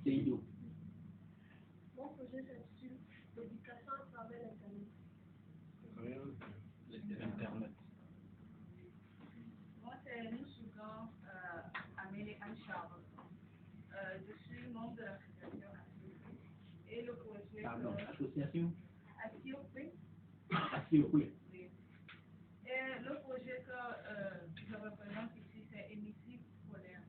Seydou. Mon projet c'est sur l'éducation à travers l'Internet. Internet. Moi, c'est Moussougan Amélie Anchar. Je suis membre de l'association ACOP. Et le projet. Pardon, association ACOP. ACOP. Oui. Et le projet que je représente ici, c'est Hémicycle scolaire.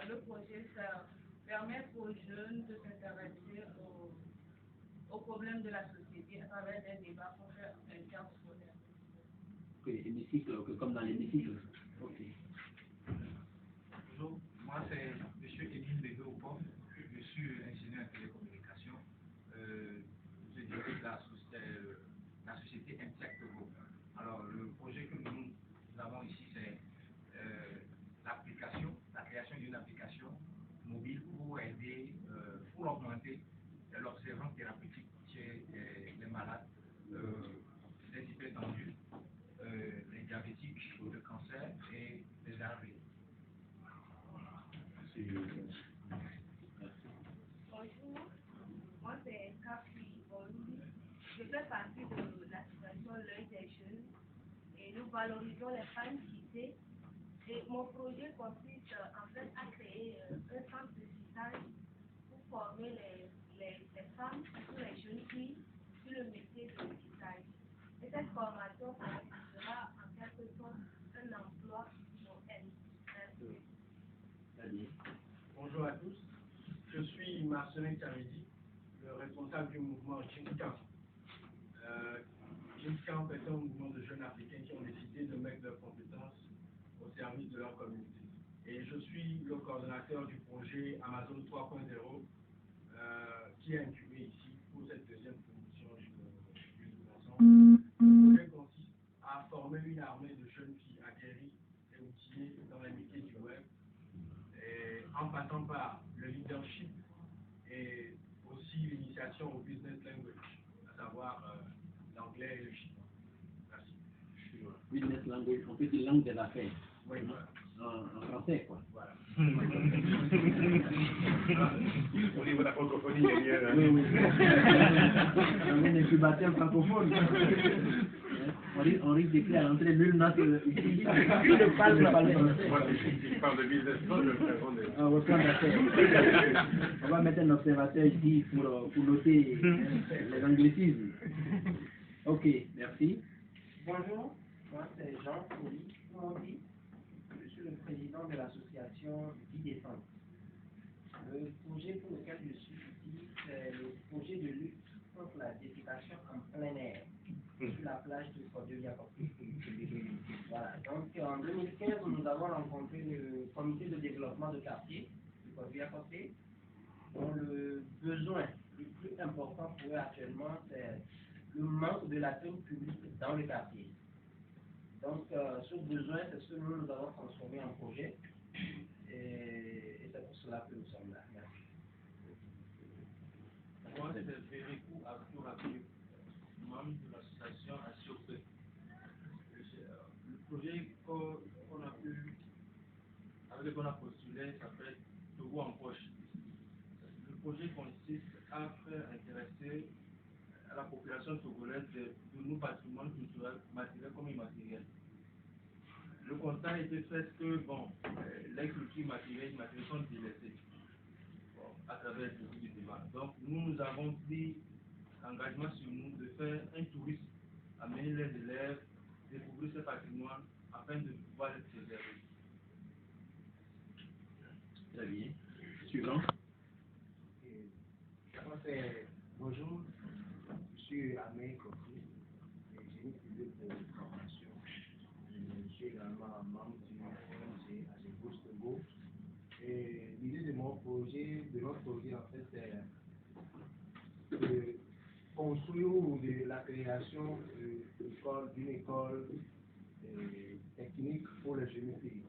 Le projet, ça permet aux jeunes de s'intéresser aux problèmes de la société à travers des débats pour faire interscolaire. Ok, hémicycle, comme dans l'hémicycle. Ok. Bonjour, moi c'est M. Émile Bédot-Poff, je suis ingénieur en télécommunication. Je dirige la société MTEC Togo. Alors le projet que nous avons ici c'est la création d'une application mobile pour aider, pour augmenter l'observance thérapeutique chez les malades, les hypertendus, les diabétiques, le cancer et les ARV. Bonjour, moi c'est Kafi Olubi. Je fais partie de l'association L'œil des jeunes et nous valorisons les femmes citées. Et mon projet consiste en fait à créer un centre de citage pour former les femmes, surtout les jeunes filles, sur le métier de citage. Et cette formation sera en quelque sorte un emploi pour elles. Merci. Bonjour à tous, je suis Marcelin Kamedi, le responsable du mouvement Jimkan. Jimkan est un mouvement de jeunes africains qui ont décidé de mettre leurs compétences au service de leur communauté. Et je suis le coordonnateur du projet Amazon 3.0 qui est incubé ici pour cette deuxième promotion du ensemble. Le projet consiste à former une armée de jeunes filles aguerries et outillées dans les métiers du web, et en passant par le leadership et aussi l'initiation au business language, à savoir l'anglais et le chinois. Merci. Business language, on peut dire langue des affaires. Oui, voilà. En français, quoi. Voilà. Au niveau de la francophonie, il y a bien. Oui, oui. On est un incubateur francophone. On risque d'écrire à l'entrée nul n'a que ici. Qui ne parle pas français. Moi, si je parle de business, je vais prendre des. On reprend l'affaire. On va mettre un observateur ici pour noter les anglicismes. Ok, merci. Bonjour, moi c'est Jean Foury. Je suis le président de l'association Vie Défense. Le projet pour lequel je suis ici, c'est le projet de lutte contre la défécation en plein air sur la plage de Cordier-Viacopé. Voilà, donc en 2015, nous avons rencontré le comité de développement de quartier de Cordier-Viacopé, dont le besoin le plus important pour eux actuellement, c'est le manque de l'accueil public dans le quartier. Donc, ce besoin, c'est ce que nous avons transformé en projet. Et c'est pour cela que nous sommes là. Merci. Moi, c'est Véricou Abdourabi, membre de l'association ACOP. Le projet qu'on a pu, avec lequel on a postulé, s'appelle Togo en poche. Le projet consiste à faire intéresser à la population togolaise de nos patrimoines culturels, matériels comme immatériels. Le constat a été fait que, bon, les cultures matérielles sont délaissées à travers le du débat. Donc, nous avons pris l'engagement sur nous de faire un tourisme, amener les élèves, découvrir ce patrimoine afin de pouvoir les préserver. Très bien. Suivant. Bonjour, je suis Amé Kofi, génie civil de formation. Je suis également membre du ONG Agibus Togo. Et l'idée de notre projet en fait, c'est de construire ou de la création d'une école technique pour les jeunes filles.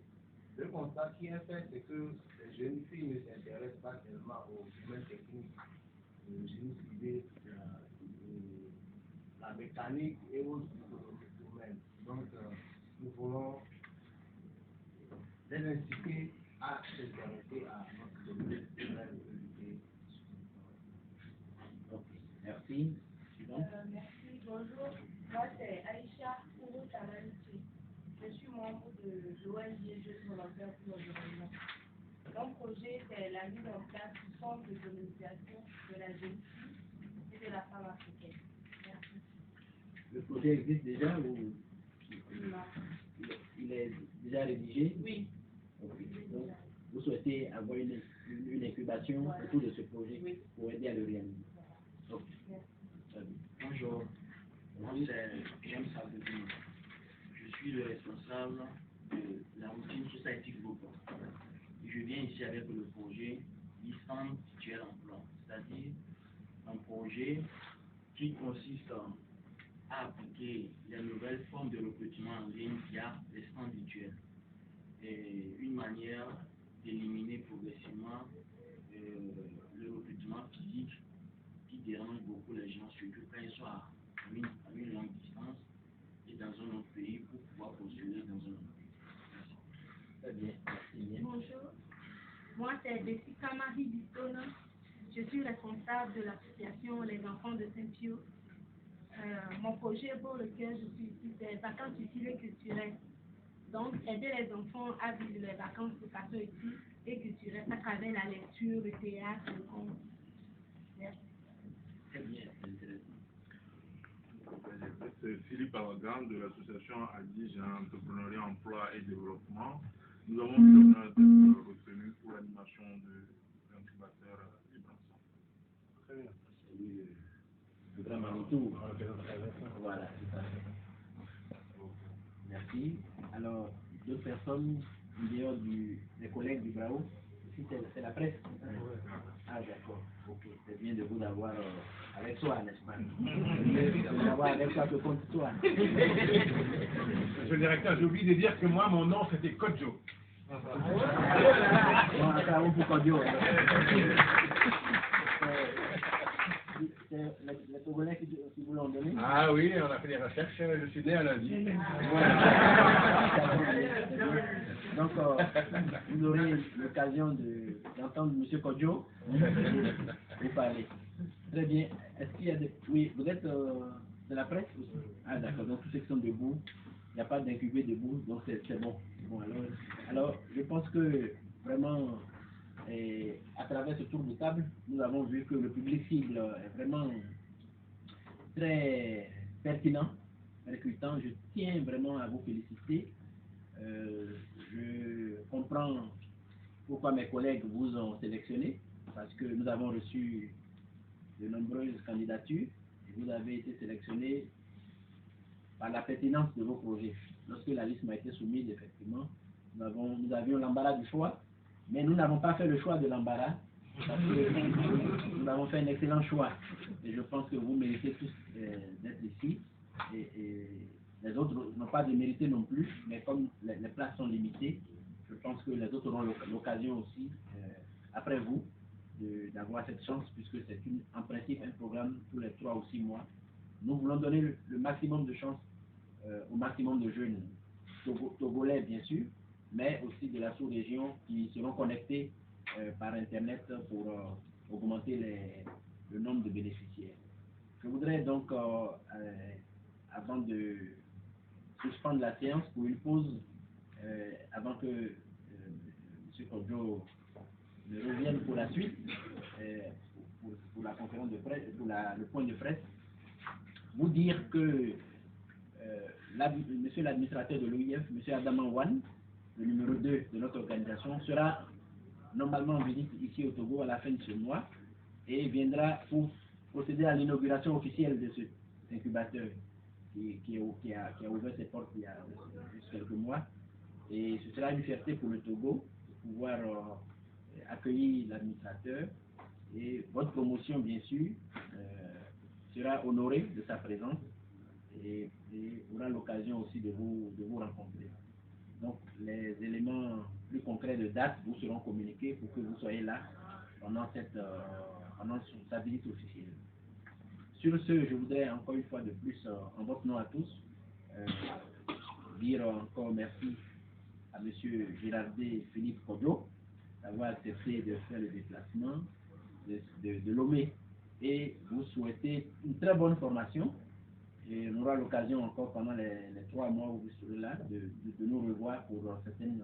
Le constat qui est fait, c'est que les jeunes filles ne s'intéressent pas seulement aux domaines techniques, au génie civil, la mécanique et autres domaines. Donc, nous voulons les inciter à à s'intéresser à notre domaine de la mobilité. Ok, merci. Suivant. Merci, bonjour. Moi, c'est Aïcha Ouro Tamanichi. Je suis membre de l'ONG Jeunes Volontaires pour l'Environnement. Mon projet, c'est la mise en place du centre de communication de la jeune fille et de la femme africaine. Merci. Le projet existe déjà ou il est déjà rédigé? Oui. Ok. Donc, vous souhaitez avoir une incubation autour de ce projet pour aider à le réaliser. Ok. Très bien. Bonjour, moi c'est James Abedou. Je suis le responsable de la routine Society Group. Et je viens ici avec le projet Licence Virtuelle Emploi, c'est-à-dire un projet qui consiste à appliquer les nouvelles formes de recrutement en ligne via les stands virtuels. Et une manière d'éliminer progressivement le recrutement physique qui dérange beaucoup les gens, surtout quand ils sont à une longue distance et dans un autre pays pour pouvoir postuler dans un autre pays. Merci. Très bien. Merci bien. Bonjour, moi c'est Jessica Marie Bistona. Je suis responsable de l'association Les Enfants de Saint-Pio. Mon projet pour lequel je suis ici, c'est vacances utiles et culturelles. Donc, aider les enfants à vivre les vacances de façon utile et culturelle à travers la lecture, le théâtre, le conte. Merci. Très bien, c'est intéressant. C'est Philippe Aragan de l'association Adige Entrepreneuriat, Emploi et Développement. Nous avons eu l'honneur d'être retenus pour l'animation de l'incubateur Libranson. Très bien. Le grand Manitou. Voilà, tout à fait. Merci. Alors, d'autres personnes, dehors des collègues du Bravo, ici c'est la presse. Ah d'accord, ok, c'est bien de vous avoir avec soi, n'est-ce pas? De vous avoir avec soi que compte toi. Monsieur le directeur, j'ai oublié de dire que moi, mon nom, c'était Kodjo. Bon, après, pour Kodio. C'est les Togolais qui vous l'ont donné? Ah oui, on a fait des recherches, je suis né à lundi. Donc, vous aurez l'occasion d'entendre M. Kodjo vous parler. Très bien. Est-ce qu'il y a des... Oui, vous êtes de la presse aussi? Ah d'accord, donc tous ceux qui sont debout, il n'y a pas d'incubé debout, donc c'est bon. Bon alors, je pense que vraiment, à travers ce tour de table, nous avons vu que le public cible est vraiment très pertinent, percutant. Je tiens vraiment à vous féliciter. Je comprends pourquoi mes collègues vous ont sélectionné, parce que nous avons reçu de nombreuses candidatures et vous avez été sélectionné par la pertinence de vos projets. Lorsque la liste m'a été soumise, effectivement, nous avions l'embarras du choix, mais nous n'avons pas fait le choix de l'embarras, parce que nous avons fait un excellent choix. Et je pense que vous méritez tous d'être ici. Et les autres n'ont pas de mérité non plus, mais comme les places sont limitées, je pense que les autres auront l'occasion aussi, après vous, d'avoir cette chance, puisque c'est en principe un programme tous les 3 ou 6 mois. Nous voulons donner le maximum de chance au maximum de jeunes togolais, bien sûr, mais aussi de la sous-région qui seront connectés par Internet pour augmenter le nombre de bénéficiaires. Je voudrais donc, avant de suspendre la séance pour une pause, avant que M. Kodjo ne revienne pour la suite, pour la conférence de presse, pour le point de presse, vous dire que monsieur l'administrateur de l'OIF, M. Adama Wan, le numéro 2 de notre organisation, sera normalement en visite ici au Togo à la fin de ce mois et viendra pour procéder à l'inauguration officielle de cet incubateur qui a ouvert ses portes il y a juste quelques mois. Et ce sera une fierté pour le Togo de pouvoir accueillir l'administrateur, et votre promotion, bien sûr, sera honorée de sa présence et aura l'occasion aussi de vous rencontrer. Donc, les éléments plus concrets de date vous seront communiqués pour que vous soyez là pendant sa visite officielle. Sur ce, je voudrais encore une fois de plus, en votre nom à tous, dire encore merci à M. Girardet Philippe Kodjo d'avoir accepté de faire le déplacement de Lomé. Et vous souhaitez une très bonne formation. Et on aura l'occasion encore pendant les 3 mois où vous serez là de nous revoir pour certaines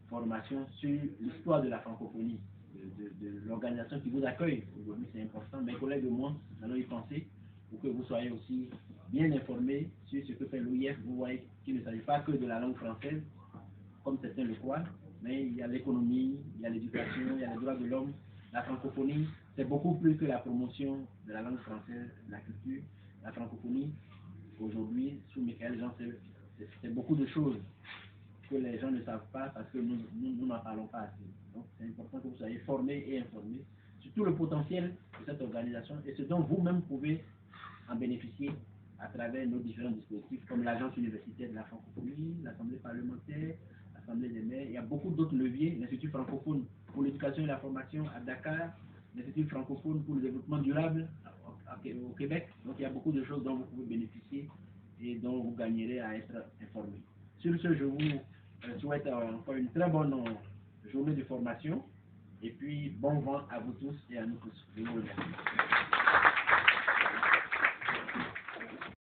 formations sur l'histoire de la francophonie, de l'organisation qui vous accueille. Aujourd'hui, c'est important. Mes collègues et moi, nous allons y penser pour que vous soyez aussi bien informés sur ce que fait l'OIF. Vous voyez qu'il ne s'agit pas que de la langue française, comme certains le croient, mais il y a l'économie, il y a l'éducation, il y a les droits de l'homme. La francophonie, c'est beaucoup plus que la promotion de la langue française, de la culture. La francophonie, aujourd'hui, sous Michael Jean, c'est beaucoup de choses que les gens ne savent pas parce que nous n'en parlons pas assez. Donc, c'est important que vous soyez formés et informés sur tout le potentiel de cette organisation et ce dont vous-même pouvez en bénéficier à travers nos différents dispositifs comme l'Agence universitaire de la francophonie, l'Assemblée parlementaire, l'Assemblée des maires. Il y a beaucoup d'autres leviers, l'Institut francophone pour l'éducation et la formation à Dakar, l'Institut francophone pour le développement durable au Québec. Donc il y a beaucoup de choses dont vous pouvez bénéficier et dont vous gagnerez à être informés. Sur ce, je vous souhaite encore une très bonne journée de formation et puis bon vent à vous tous et à nous tous. Je vous remercie.